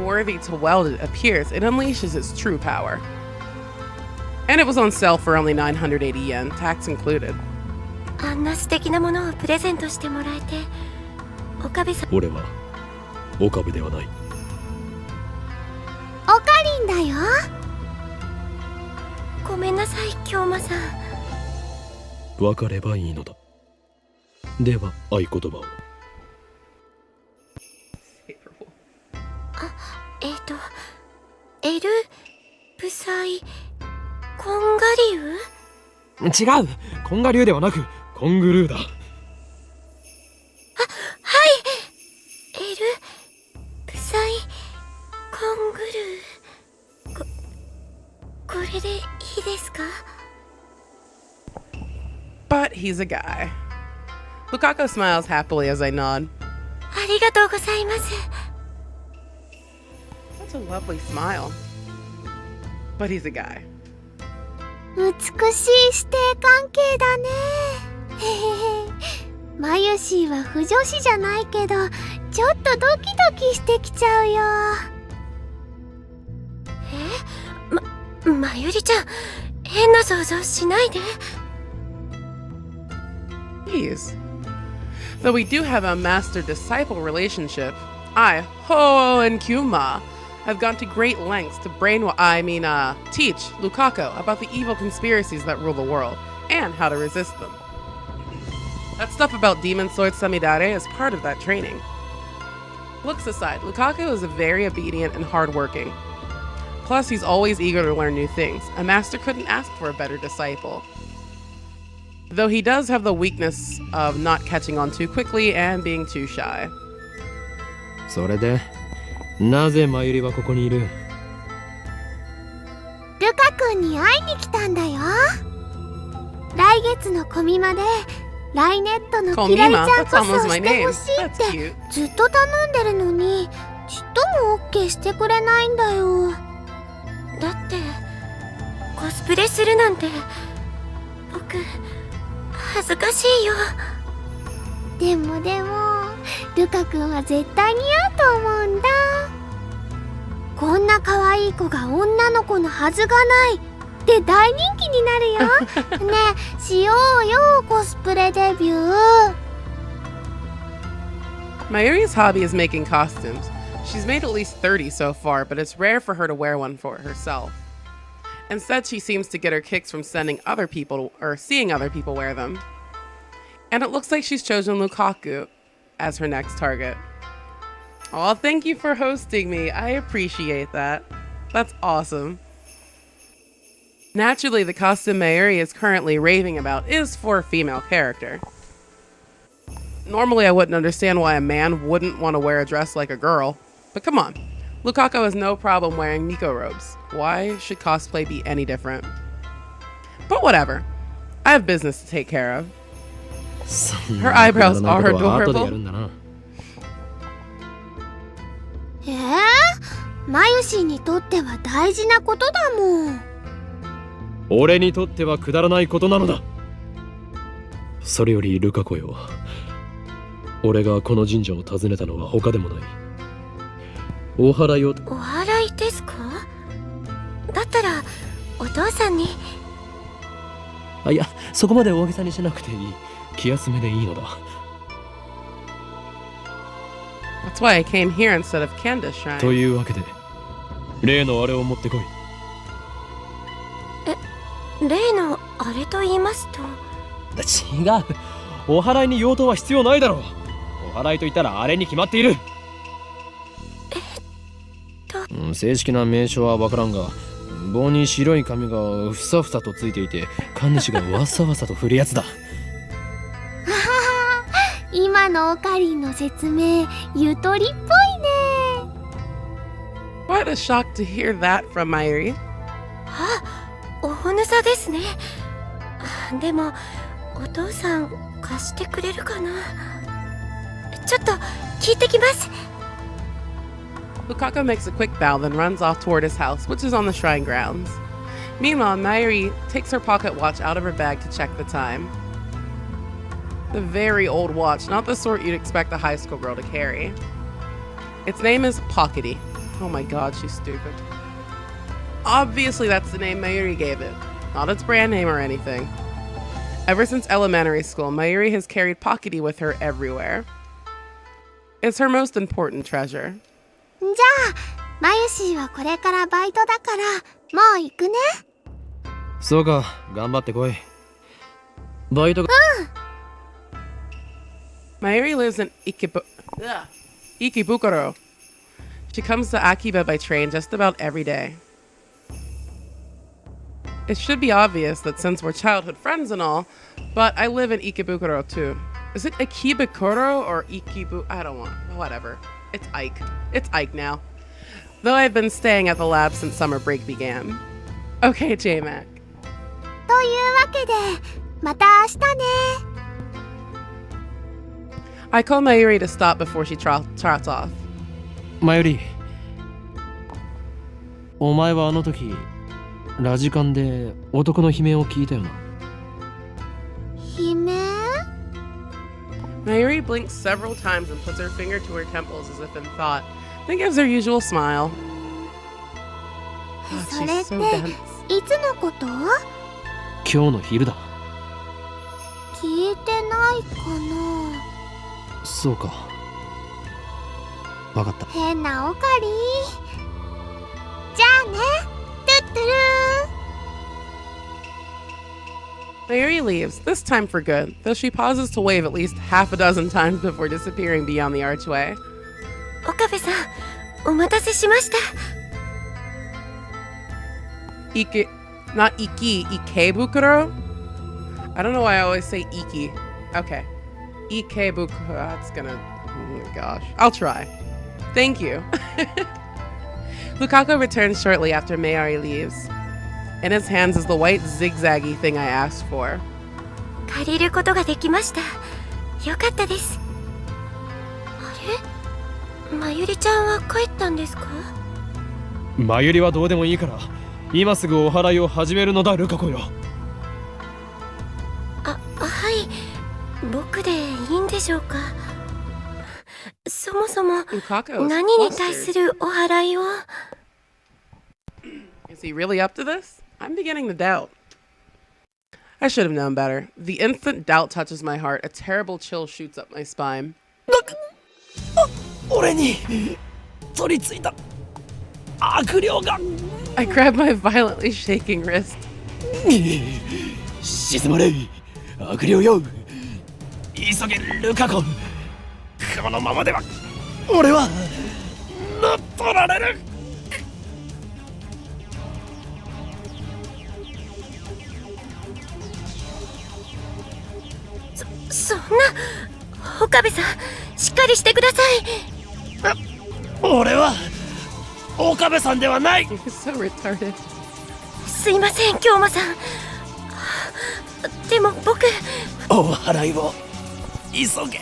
unworthy to weld it appears, it unleashes its true power. And it was on sale for only 980 yen, tax included. あんな素敵なものをプレゼントしてもらえて、岡部さん。俺は岡部ではない。おかりんだよ。ごめんなさい、京馬さん。分かればいいのだ。では合言葉を。エルブサイコンガリュ違う、コンガリュウではなくコングルーだ。はい、エルブサイコングルー。これでいいですか？ But he's a guy. Lukaku smiles happily as I nod. ありがとうございます。 Such a lovely smile. But he's a guy. 美しい師弟関係だね。マユシーは不女子じゃないけど、ちょっとドキドキしてきちゃうよ。まゆりちゃん、変な想像しないで。Please. Though we do have a master-disciple relationship, I, Ho and Kyuma, have gone to great lengths to teach Lukaku about the evil conspiracies that rule the world, and how to resist them. That stuff about Demon Sword Samidare is part of that training. Looks aside, Lukaku is very obedient and hardworking. Plus, he's always eager to learn new things. A master couldn't ask for a better disciple. Though he does have the weakness of not catching on too quickly and being too shy. それでなぜマユリはここにいる？ルカ君に会いに来たんだよ。来月のコミマでライネットのキラリちゃんこそしてほしいってずっと頼んでるのに、ちっとも OK してくれないんだよ。だってコスプレするなんて僕恥ずかしいよ。でもルカ君は絶対似合うと思うんだ。こんな可愛い子が女の子のはずがないって大人気になるよ。ねえ、しようよ、コスプレデビュー。 Mayuri's hobby is making costumes. She's made at least 30 so far, but it's rare for her to wear one for herself. Instead, she seems to get her kicks from seeing other people wear them. And it looks like she's chosen Lukaku as her next target. Oh, thank you for hosting me. I appreciate that. That's awesome. Naturally, the costume Mayuri is currently raving about is for a female character. Normally, I wouldn't understand why a man wouldn't want to wear a dress like a girl, but come on. Lukaku has no problem wearing Miko robes. Why should cosplay be any different? But whatever. I have business to take care of. Her eyebrows are adorable. マユシーにとっては大事なことだもん。俺にとってはくだらないことなのだ。それよりルカ子よ、俺がこの神社を訪ねたのは他でもない。お祓いを。お祓いですか？だったらお父さんに。いや、そこまで大げさにしなくていい。気休めでいいのだ。That's why I came here instead of Candace Shrine. というわけで、例のあれを持ってこい。例のあれと言いますと？違う。お祓いに妖刀は必要ないだろう。お祓いと言ったらあれに決まっている。正式な名称はわからんが、棒に白い紙がふさふさとついていて、神主がわさわさと振るやつだ。今のオカリンの説明、ゆとりっぽいね。What a shock to hear that from Mayuri. おほぬさですね。でもお父さん貸してくれるかな。ちょっと聞いてきます。 Lukaku makes a quick bow, then runs off toward his house, which is on the shrine grounds. Meanwhile, Mayuri takes her pocket watch out of her bag to check the time. The very old watch, not the sort you'd expect a high school girl to carry. Its name is Pockety, Oh my god, she's stupid. Obviously, that's the name Mayuri gave it, not its brand name or anything. Ever since elementary school, Mayuri has carried Pockety with her everywhere. It's her most important treasure. じゃあ、マユシーはこれからバイトだから、もう行くね。そうか、頑張ってこい。バイトが。Mayuri lives in Ikebukuro. She comes to Akiba by train just about every day. It should be obvious that since we're childhood friends and all, but I live in Ikebukuro too. Is it Ikebukuro or Ikibu? I don't want. Whatever. It's Ike. It's Ike now. Though I've been staying at the lab since summer break began. Okay, J-Mac. というわけで、また明日ね。I call Mayuri to stop before she trots off. マユリ、お前はあの時ラジカンで男の悲鳴を聞いたよな。悲鳴？ Mayuri blinks several times and puts her finger to her temples as if in thought, then gives her usual smile. God, それ she's って so dense. いつのこと？今日の昼だ。聞いてないかな。そうか。わかった。変なおかり。じゃあね、トゥットゥルー。 Mayuri leaves, this time for good, though she pauses to wave at least half a dozen times before disappearing beyond the archway. 岡部さん、お待たせしました。Not Iki, Ikebukuro? I don't know why I always say Iki. Okay. Ikebukuro, that's gonna, oh my gosh. I'll try. Thank you. Lukaku returns shortly after Mayuri leaves. In his hands is the white zigzaggy thing I asked for. 借りることができました。よかったです。あれ？まゆりちゃんは帰ったんですか？マユリはどうでもいいから、今すぐお祓いを始めるのだ、ルカ子よ。はい。僕でいいんでしょうか？そもそも何に対するお祓いを？ Is he really up to this? I'm beginning to doubt. I should have known better. The instant doubt touches my heart, a terrible chill shoots up my spine. 俺に取り付いた悪霊が。I grab my violently shaking wrist. 沈まれ、悪霊よ。急げ、ルカ子。このままでは俺は乗っ取られる。そんな、岡部さん、しっかりしてください。俺は岡部さんではない。 You're so retarded. すいません、京馬さん。でも僕、お祓いを急げ。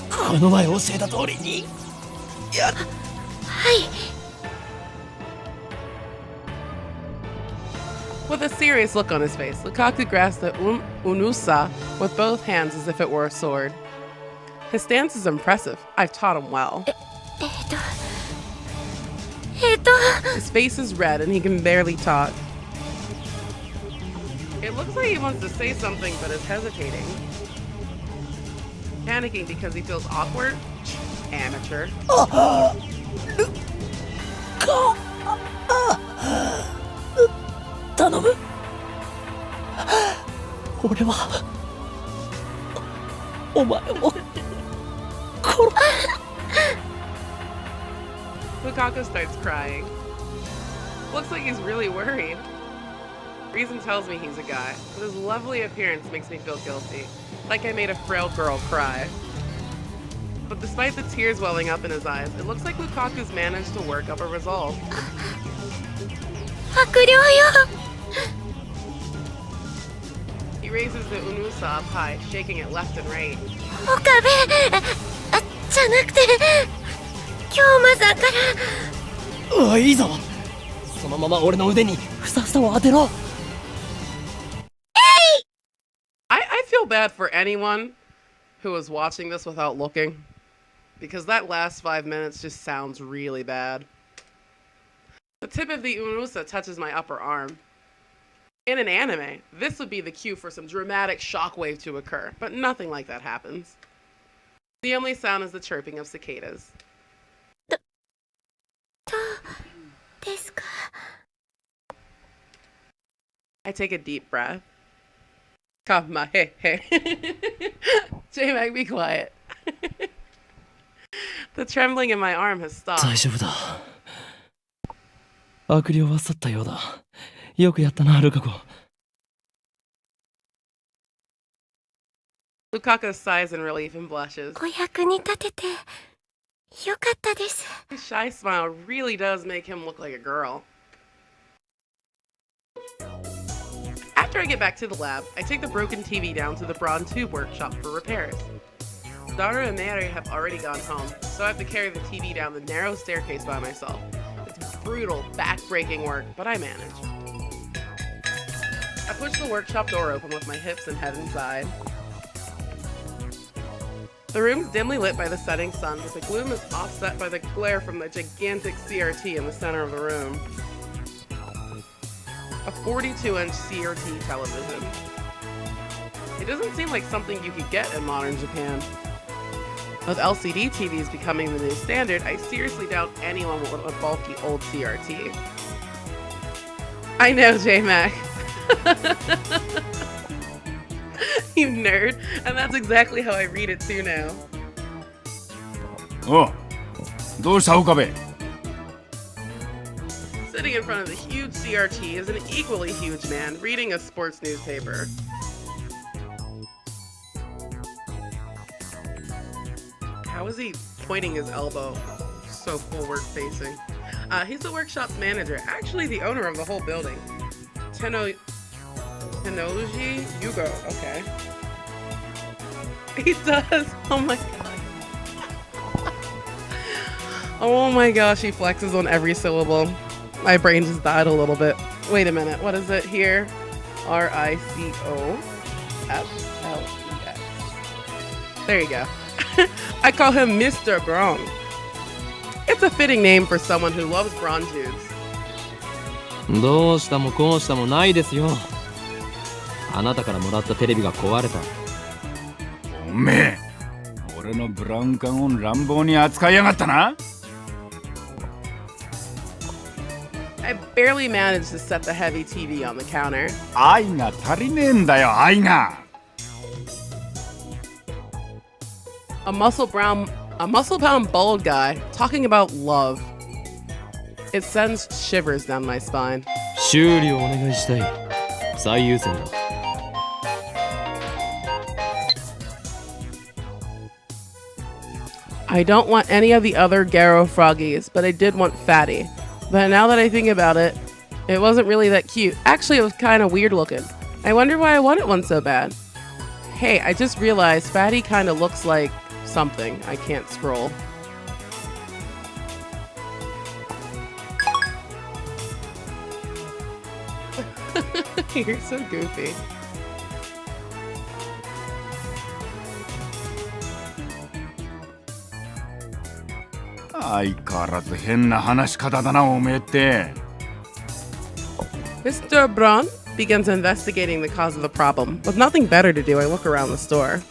この前教えた通りにやっ。はい。With a serious look on his face, Lukaku grasps the unusa with both hands as if it were a sword. His stance is impressive. I've taught him well. His face is red and he can barely talk. It looks like he wants to say something but is hesitating. Panicking because he feels awkward? Amateur. 頼む。俺はお前を殺す。 Lukaku starts crying. Looks like he's really worried. Reason tells me he's a guy, but his lovely appearance makes me feel guilty, like I made a frail girl cry. But despite the tears welling up in his eyes, it looks like Lukaku's managed to work up a resolve. 悪霊よ。 He raises the unusa up high, shaking it left and right. 岡部、じゃなくて、京馬さんから。いいぞ。そのまま俺の腕にふさふさを当てろ。I feel bad for anyone who is watching this without looking. because that last 5 minutes just sounds really bad. The tip of the unusa touches my upper arm. In an anime, this would be the cue for some dramatic shockwave to occur, but nothing like that happens. The only sound is the chirping of cicadas. I take a deep breath. Come, hey. J-Mag, be quiet. The trembling in my arm has stopped. 大丈夫だ。悪霊は去ったようだ。よくやったな、ルカ子。Lukako sighs in relief and blushes. お役に立ててよかったです。 His shy smile really does make him look like a girl. After I get back to the lab, I take the broken TV down to the Braun Tube workshop for repairs. Daru and Mary have already gone home, so I have to carry the TV down the narrow staircase by myself. It's brutal, back-breaking work, but I manage. I push the workshop door open with my hips and head inside. The room's dimly lit by the setting sun, but the gloom is offset by the glare from the gigantic CRT in the center of the room. A 42-inch CRT television. It doesn't seem like something you could get in modern Japan. With LCD TVs becoming the new standard, I seriously doubt anyone will want a bulky old CRT. I know, J-Mac. You nerd. And that's exactly how I read it too now. Oh, どうした岡部? Sitting in front of the huge CRT is an equally huge man reading a sports newspaper. How is he pointing his elbow so forward facing? He's the workshop's manager, actually the owner of the whole building. Tenoji Yugo, okay. He does, oh my god. Oh my gosh, he flexes on every syllable. My brain just died a little bit. Wait a minute, what is it here? RICOFLEX. There you go. I call him Mr. Braun. It's a fitting name for someone who loves Braun tubes. どうしたもこうしたもないですよ。あなたからもらったテレビが壊れた。おめえ、俺のブラウン管を乱暴に扱いやがったな。I barely managed to set the heavy TV on the counter. 愛が足りねえんだよ、愛が。A muscle-bound bald guy talking about love. It sends shivers down my spine. 修理をお願いしたい。最優先だ。I don't want any of the other Garo froggies, but I did want Fatty. But now that I think about it, it wasn't really that cute. Actually, it was kind of weird looking. I wonder why I wanted one so bad. Hey, I just realized Fatty kind of looks like something. I can't scroll. You're so goofy. Mr. Braun begins investigating the cause of the problem. With nothing better to do, I look around the store.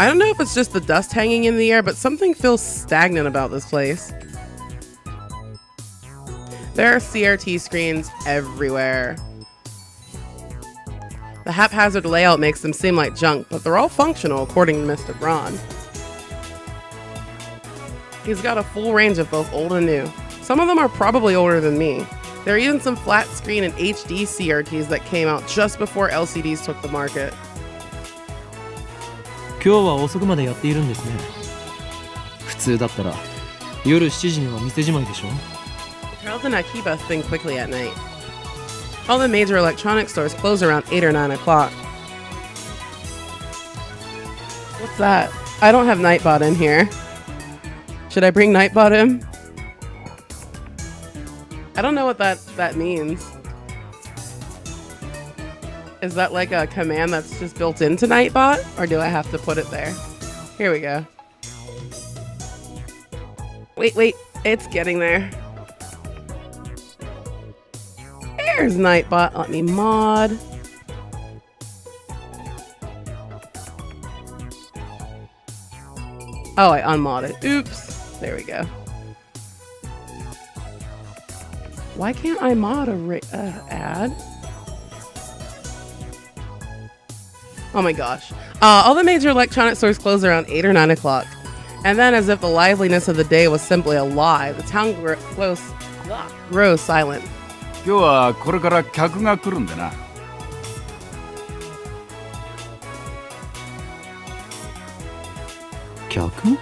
I don't know if it's just the dust hanging in the air, but something feels stagnant about this place. There are CRT screens everywhere. The haphazard layout makes them seem like junk, but they're all functional according to Mr. Braun. He's got a full range of both old and new. Some of them are probably older than me. There are even some flat screen and HD CRTs that came out just before LCDs took the market. 今日は遅くまでやっているんですね。普通だったら夜7時には店じまいでしょ。Charles and Akiba think quickly at night. All the major electronic stores close around 8 or 9 o'clock. What's that? I don't have Nightbot in here. Should I bring Nightbot in? I don't know what that means. Is that like a command that's just built into Nightbot? Or do I have to put it there? Here we go. Wait. It's getting there. There's Nightbot. Let me mod. Oh, I unmodded. Oops. There we go. Why can't I mod a ad? Oh my gosh. All the major electronic stores close around 8 or 9 o'clock. And then, as if the liveliness of the day was simply a lie, the town grows silent. 今日はこれから客が来るんでな。客？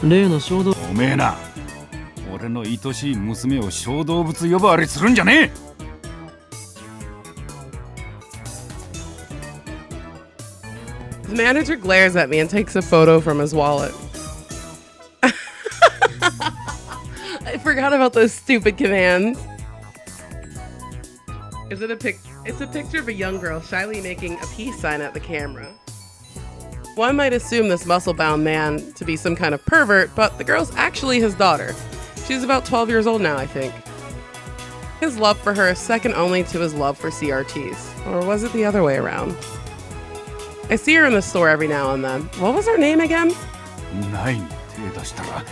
例の小動おめえな、俺の愛しい娘を小動物呼ばわりするんじゃねえ。The manager glares at me and takes a photo from his wallet. I forgot about those stupid commands. It's a picture of a young girl shyly making a peace sign at the camera. One might assume this muscle-bound man to be some kind of pervert, but the girl's actually his daughter. She's about 12 years old now, I think. His love for her is second only to his love for CRTs. Or was it the other way around? I see her in the store every now and then. What was her name again? ないに手出したら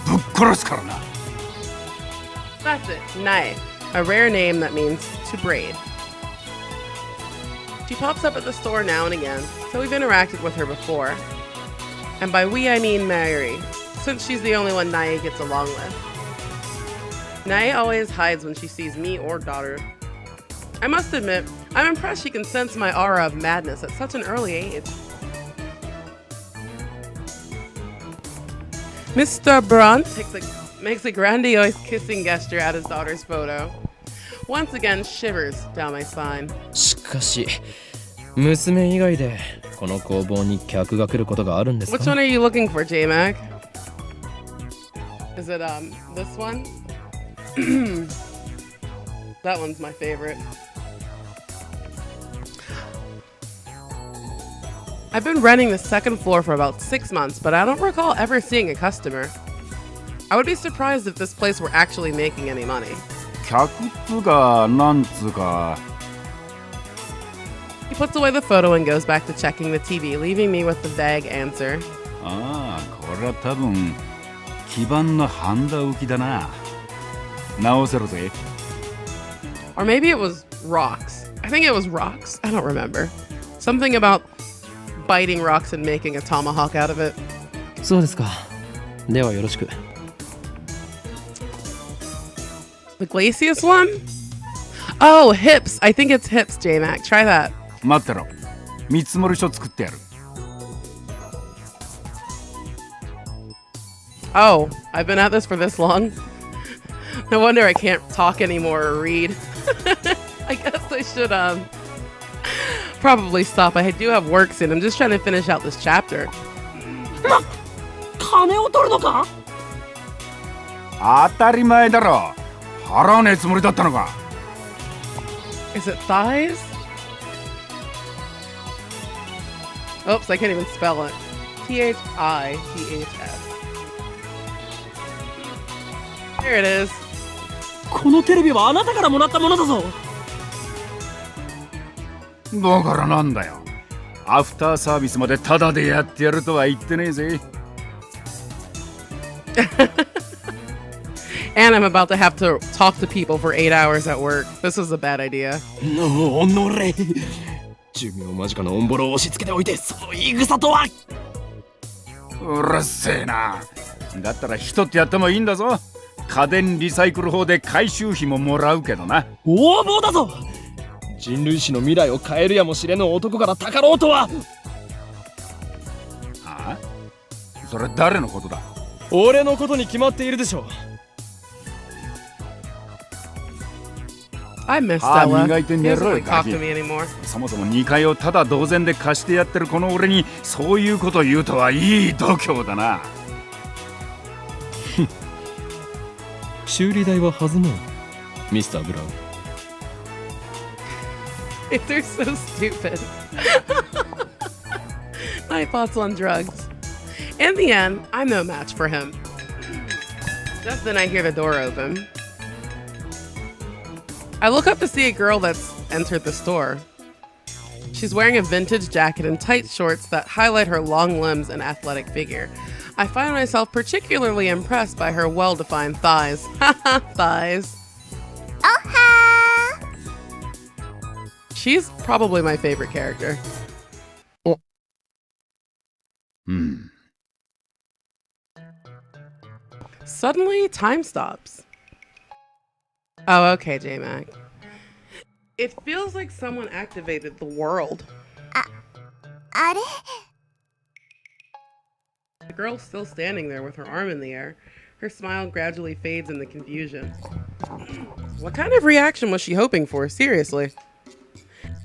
ぶっ殺すからな。That's it, Nai. A rare name that means to braid. She pops up at the store now and again, so we've interacted with her before. And by we, I mean Mary, since she's the only one Nai gets along with. Nai always hides when she sees me or daughter. I must admit, I'm impressed she can sense my aura of madness at such an early age. Mr. Brunt makes a grandiose kissing gesture at his daughter's photo. Once again, shivers down my spine. しかし、娘以外でこの工房に客が来ることがあるんですか? Which one are you looking for, J-Mac? Is it this one? That one's my favorite. I've been renting the second floor for about 6 months, but I don't recall ever seeing a customer. I would be surprised if this place were actually making any money. 客っつうかなんつうか。He puts away the photo and goes back to checking the TV, leaving me with the vague answer. ああ、これは多分基板のハンダ浮きだな。直せろぜ。Or maybe it was rocks. I think it was rocks. I don't remember. Something about biting rocks and making a tomahawk out of it. そうですか。ではよろしく。The glacius one? Oh, hips. I think it's hips, J-Mac. Try that. 待ってろ。見積書作ってやる。Oh, I've been at this for this long. No wonder I can't talk anymore or read. I guess I should probably stop. I do have work soon. I'm just trying to finish out this chapter. 金を取るのか? 当たり前だろ。払わねえつもりだったのか。Is it thighs? Oops, I can't even spell it. Thiths. Here it is. このテレビはあなたからもらったものだぞ。だからなんだよ。アフターサービスまでタダでやってやるとは言ってねえぜ。And I'm about to have to talk to people for 8 hours at work. This was a bad idea. おのれ。寿命間近のオンボロを押し付けておいて、その言い草とは。うるせえな。だったら人ってやってもいいんだぞ。家電リサイクル法で回収費ももらうけどな。横暴だぞ。人類史の未来を変えるやもしれぬ男からたかろうとは。はあ？それ誰のことだ？俺のことに決まっているでしょう。I miss Stella. 磨いて寝ろよ。 Talk to me anymore. そもそも2階をただ同然で貸してやってるこの俺にそういうこと言うとはいい度胸だな。修理代は弾もう、ミスター・ブラウン。They're so stupid. My thoughts on drugs. In the end, I'm no match for him. Just then I hear the door open. I look up to see a girl that's entered the store. She's wearing a vintage jacket and tight shorts that highlight her long limbs and athletic figure. I find myself particularly impressed by her well-defined thighs. Haha, thighs. Oha! She's probably my favorite character. Suddenly, time stops. Oh, okay, J-Mac. It feels like someone activated the world. あれ The girl's still standing there with her arm in the air. Her smile gradually fades in the confusion. What kind of reaction was she hoping for? Seriously.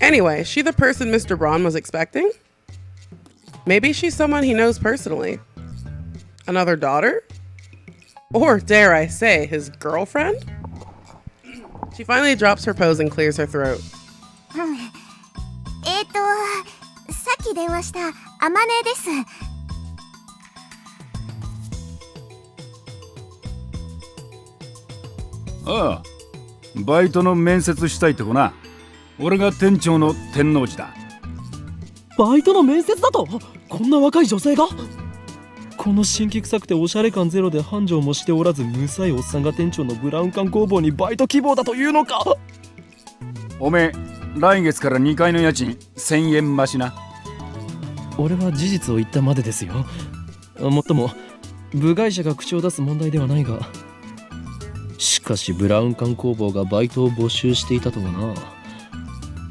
Anyway, is she the person Mr. Braun was expecting? Maybe she's someone he knows personally. Another daughter? Or, dare I say, his girlfriend? She finally drops her pose and clears her throat. さっき電話したあまねです。ああ、バイトの面接したいとこな。俺が店長の天王寺だ。バイトの面接だと？こんな若い女性が？この新規臭くておしゃれ感ゼロで繁盛もしておらず無さいおっさんが店長のブラウン管工房にバイト希望だというのか？おめえ、来月から2階の家賃1000円増しな。俺は事実を言ったまでですよ。もっとも部外者が口を出す問題ではないが、しかしブラウン管工房がバイトを募集していたとはな。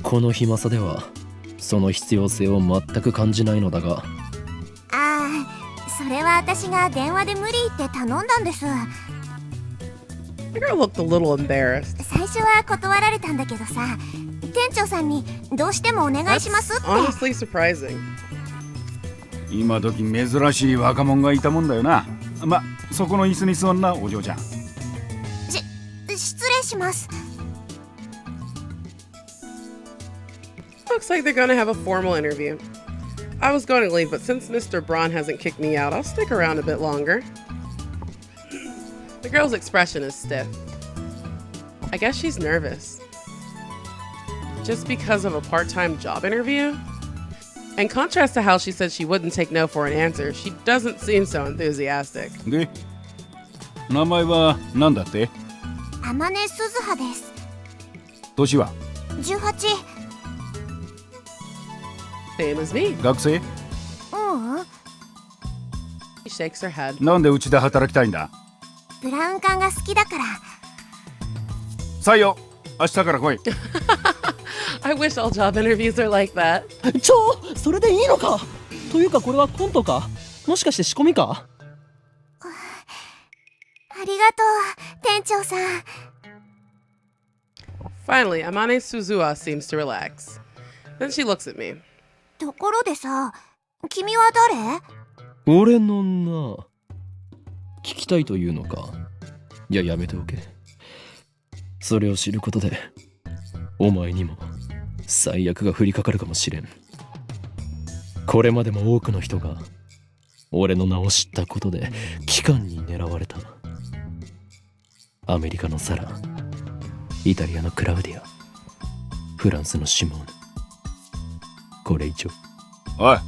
この暇さではその必要性を全く感じないのだが。それは私が電話で無理って頼んだんです。 The girl looked a little embarrassed. 最初は断られたんだけどさ、店長さんにどうしてもお願いしますって。 Honestly surprising. 今時珍しい若者がいたもんだよな。ま、そこの椅子に座んな、お嬢ちゃん。失礼します。 Looks like they're gonna have a formal interview. I was going to leave, but since Mr. Braun hasn't kicked me out, I'll stick around a bit longer. The girl's expression is stiff. I guess she's nervous. Just because of a part-time job interview? In contrast to how she said she wouldn't take no for an answer, she doesn't seem so enthusiastic. で、名前は何だって？あまねすずはです。年は18。Same as me. 学生？ううん。 She shakes her head. なんでうちで働きたいんだ？ブラウン管が好きだから。採用、明日から来い。I wish all job interviews are like that. それでいいのか？というかこれはコントか？もしかして仕込みか？ありがとう、店長さん。 Finally, Amane Suzua seems to relax. Then she looks at me. ところでさ、君は誰？俺のな。聞きたいというのか？いや、やめておけ。それを知ることでお前にも最悪が降りかかるかもしれん。これまでも多くの人が俺の名を知ったことで機関に狙われた。アメリカのサラ、イタリアのクラウディア、フランスのシモーヌ、これ以上。おい、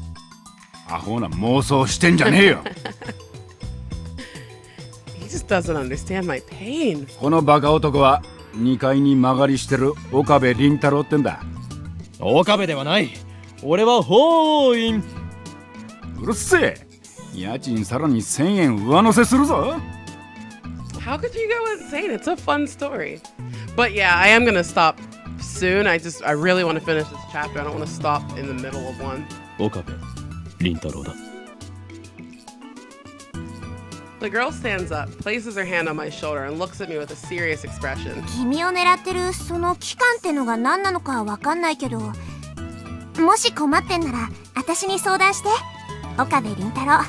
アホな妄想してんじゃねえよ。He just doesn't understand my pain. このバカ男は2階に曲がりしてる岡部倫太郎ってんだ。岡部ではない。俺は法院。うるせえ。家賃さらに1000円上乗せするぞ。How could you go insane? It's a fun story. But yeah, I am gonna stop soon. I really want to finish this chapter. I don't want to stop in the middle of one. 岡部倫太郎だ。The girl stands up, places her hand on my shoulder, and looks at me with a serious expression. 君を狙ってるその期間ってのが何なのかわかんないけど、もし困ってんなら私に相談して。岡部倫太郎、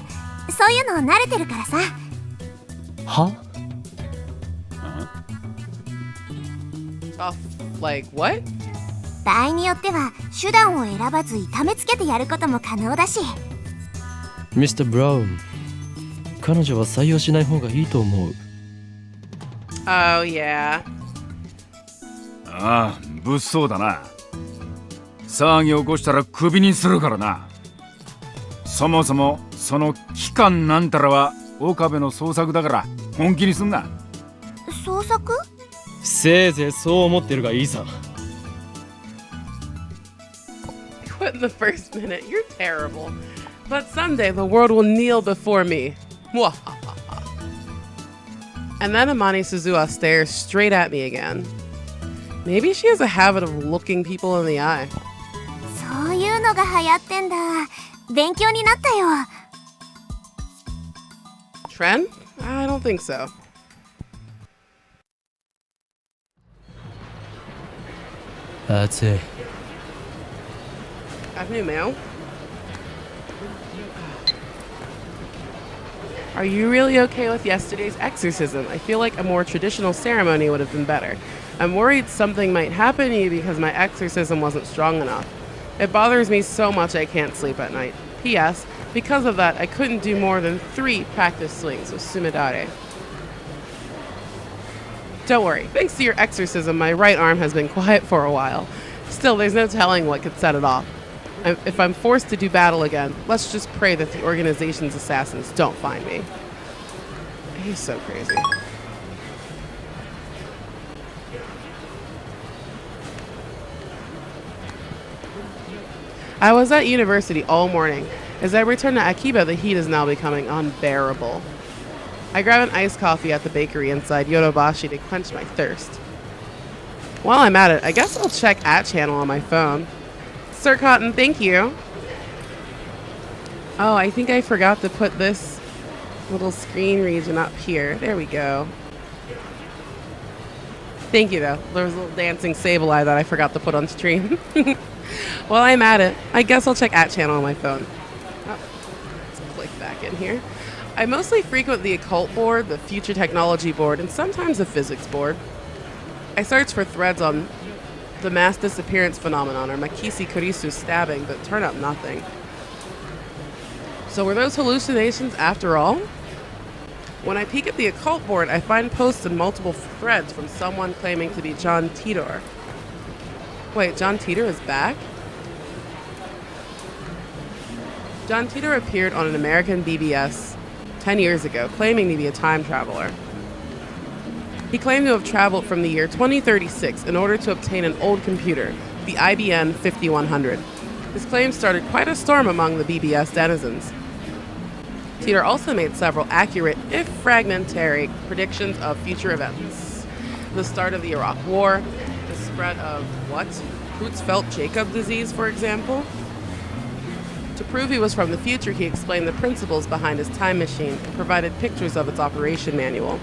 そういうの慣れてるからさ。はLike what? 場合によっては手段を選ばず痛めつけてやることも可能だし。Mr. Brown、彼女は採用しない方がいいと思う。Oh, yeah. ああ、物騒だな。騒ぎ起こしたらクビにするからな。そもそもその機関なんたらは岡部の捜索だから本気にすんな。捜索？せいぜいそう思ってるがいいさ。Quit in the first minute. You're terrible. But someday the world will kneel before me. And then Amani Suzuha stares straight at me again. Maybe she has a habit of looking people in the eye. そういうのが流行ってんだ。勉強になったよ。Trend? I don't think so. That's it. Afternoon, Mail. Are you really okay with yesterday's exorcism? I feel like a more traditional ceremony would have been better. I'm worried something might happen to you because my exorcism wasn't strong enough. It bothers me so much I can't sleep at night. P.S. Because of that, I couldn't do more than 3 practice swings with Sumidare. Don't worry, thanks to your exorcism, my right arm has been quiet for a while. Still, there's no telling what could set it off. If I'm forced to do battle again, let's just pray that the organization's assassins don't find me. He's so crazy. I was at university all morning. As I return to Akiba, the heat is now becoming unbearable. I grab an iced coffee at the bakery inside Yodobashi to quench my thirst. While I'm at it, I guess I'll check @channel on my phone. Sir Cotton, thank you. Oh, I think I forgot to put this little screen region up here. There we go. Thank you, though. There was a little dancing Sableye that I forgot to put on stream. While I'm at it, I guess I'll check @channel on my phone. Oh, let's click back in here. I mostly frequent the occult board, the future technology board, and sometimes the physics board. I search for threads on the mass disappearance phenomenon or Makisi Kurisu's stabbing, but turn up nothing. So were those hallucinations after all? When I peek at the occult board, I find posts in multiple threads from someone claiming to be John Titor. Wait, John Titor is back? John Titor appeared on an American BBS 10 years ago, claiming to be a time traveler. He claimed to have traveled from the year 2036 in order to obtain an old computer, the IBM 5100. His claim started quite a storm among the BBS denizens. Titor also made several accurate, if fragmentary, predictions of future events. The start of the Iraq War, the spread of, Creutzfeldt-Jakob disease, for example. To prove he was from the future, he explained the principles behind his time machine and provided pictures of its operation manual.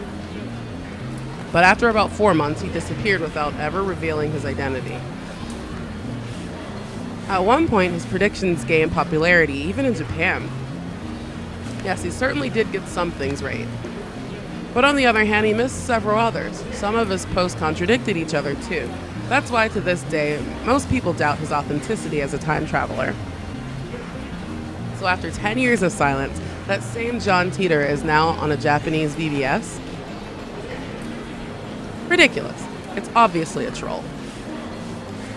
But after about 4 months, he disappeared without ever revealing his identity. At one point, his predictions gained popularity, even in Japan. Yes, he certainly did get some things right. But on the other hand, he missed several others. Some of his posts contradicted each other, too. That's why, to this day, most people doubt his authenticity as a time traveler. So after 10 years of silence, that same John Titor is now on a Japanese BBS? Ridiculous. It's obviously a troll.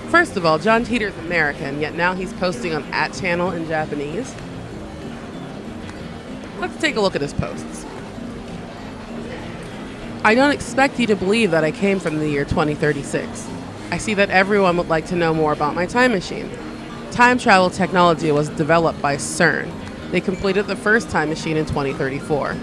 First of all, John Titor's American, yet now he's posting on @channel in Japanese. Let's take a look at his posts. I don't expect you to believe that I came from the year 2036. I see that everyone would like to know more about my time machine. Time travel technology was developed by CERN. They completed the first time machine in 2034.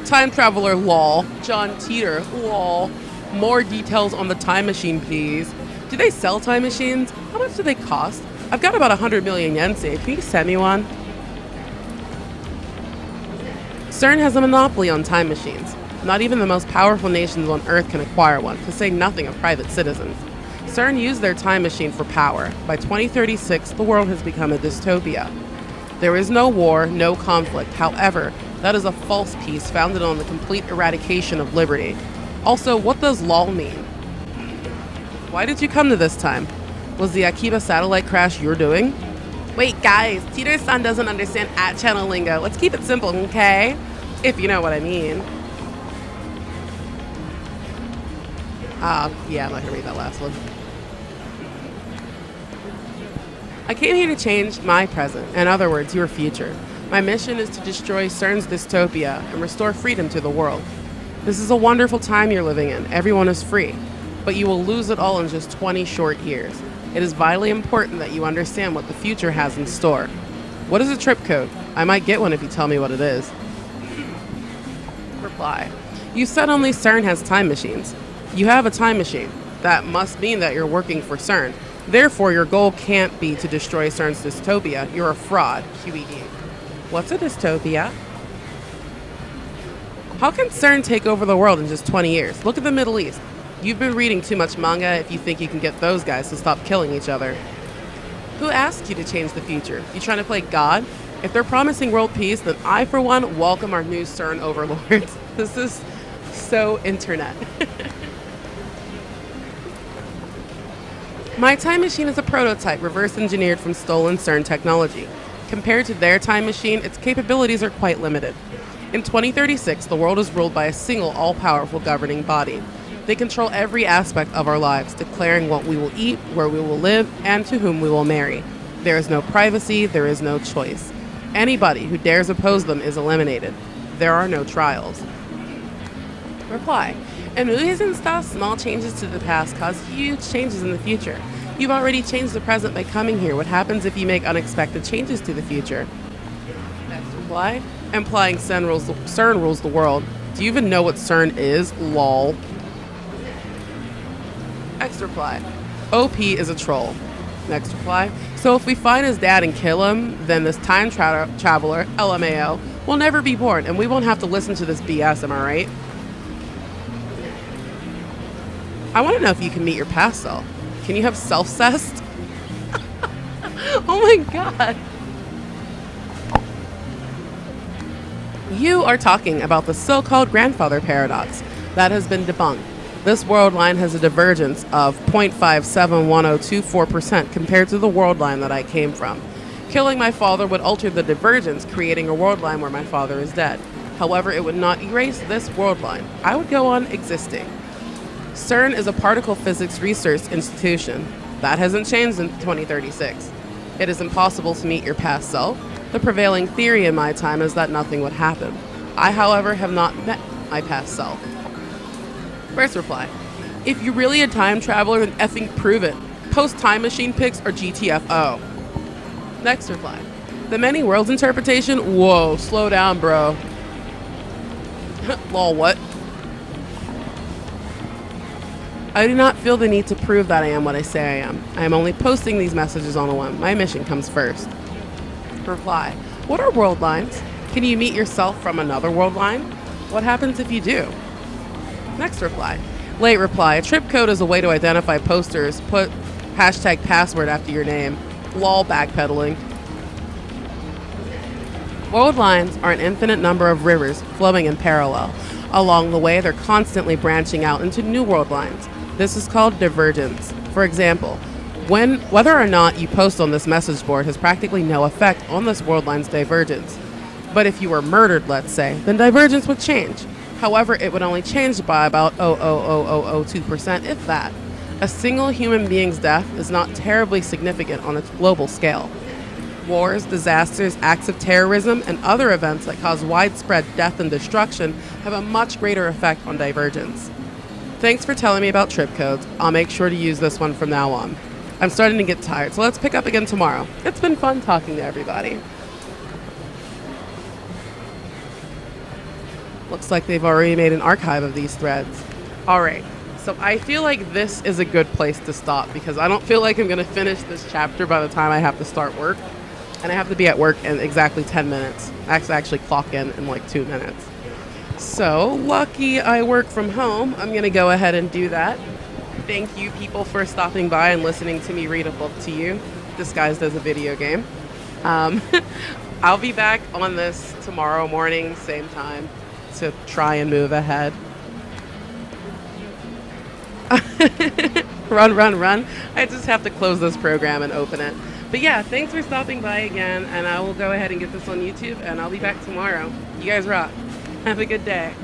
Time traveler, lol. John Titor, lol. More details on the time machine, please. Do they sell time machines? How much do they cost? I've got about 100 million yen saved. Can you send me one? CERN has a monopoly on time machines. Not even the most powerful nations on Earth can acquire one, to say nothing of private citizens. CERN used their time machine for power. By 2036, the world has become a dystopia. There is no war, no conflict. However, that is a false peace founded on the complete eradication of liberty. Also, what does LOL mean? Why did you come to this time? Was the Akiba satellite crash you're doing? Wait, guys, Titor-san doesn't understand @channel lingo. Let's keep it simple, okay? If you know what I mean. Yeah, I'm not gonna read that last one. I came here to change my present, in other words, your future. My mission is to destroy CERN's dystopia and restore freedom to the world. This is a wonderful time you're living in. Everyone is free, but you will lose it all in just 20 short years. It is vitally important that you understand what the future has in store. What is a trip code? I might get one if you tell me what it is. Reply. You said only CERN has time machines. You have a time machine. That must mean that you're working for CERN. Therefore, your goal can't be to destroy CERN's dystopia. You're a fraud, QED. What's a dystopia? How can CERN take over the world in just 20 years? Look at the Middle East. You've been reading too much manga if you think you can get those guys to stop killing each other. Who asked you to change the future? You trying to play God? If they're promising world peace, then I, for one, welcome our new CERN overlords. This is so internet. My time machine is a prototype reverse engineered from stolen CERN technology. Compared to their time machine, its capabilities are quite limited. In 2036, the world is ruled by a single all-powerful governing body. They control every aspect of our lives, declaring what we will eat, where we will live, and to whom we will marry. There is no privacy, there is no choice. Anybody who dares oppose them is eliminated. There are no trials. Reply. In movies and stuff, small changes to the past cause huge changes in the future. You've already changed the present by coming here. What happens if you make unexpected changes to the future? Next reply. Implying CERN rules the world. Do you even know what CERN is? Lol. Next reply. OP is a troll. Next reply. So if we find his dad and kill him, then this time traveler, LMAO, will never be born, and we won't have to listen to this BS, am I right? I want to know if you can meet your past self. Can you have self-cessed? Oh my god. You are talking about the so-called grandfather paradox. That has been debunked. This world line has a divergence of 0.571024% compared to the world line that I came from. Killing my father would alter the divergence, creating a world line where my father is dead. However, it would not erase this world line. I would go on existing. CERN is a particle physics research institution. That hasn't changed in 2036. It is impossible to meet your past self. The prevailing theory in my time is that nothing would happen. I, however, have not met my past self. First reply. If you're really a time traveler, then effing prove it. Post time machine pics or GTFO. Next reply. The many worlds interpretation? Whoa, slow down, bro. Lol, what? I do not feel the need to prove that I am what I say I am. I am only posting these messages on a whim. My mission comes first. Reply. What are world lines? Can you meet yourself from another world line? What happens if you do? Next reply. Late reply. A trip code is a way to identify posters. Put hashtag password after your name. Lol, backpedaling. World lines are an infinite number of rivers flowing in parallel. Along the way, they're constantly branching out into new world lines. This is called divergence. For example, whether or not you post on this message board has practically no effect on this world line's divergence. But if you were murdered, let's say, then divergence would change. However, it would only change by about 0.00002%, if that. A single human being's death is not terribly significant on a global scale. Wars, disasters, acts of terrorism, and other events that cause widespread death and destruction have a much greater effect on divergence. Thanks for telling me about trip codes. I'll make sure to use this one from now on. I'm starting to get tired, so let's pick up again tomorrow. It's been fun talking to everybody. Looks like they've already made an archive of these threads. All right, so I feel like this is a good place to stop because I don't feel like I'm gonna finish this chapter by the time I have to start work. And I have to be at work in exactly 10 minutes. I actually clock in like 2 minutes. So lucky I work from home. I'm gonna go ahead and do that. Thank you people for stopping by and listening to me read a book to you, disguised as a video game. I'll be back on this tomorrow morning, same time, to try and move ahead. Run, run, run. I just have to close this program and open it. But yeah, thanks for stopping by again, and I will go ahead and get this on YouTube, and I'll be back tomorrow. You guys rock. Have a good day.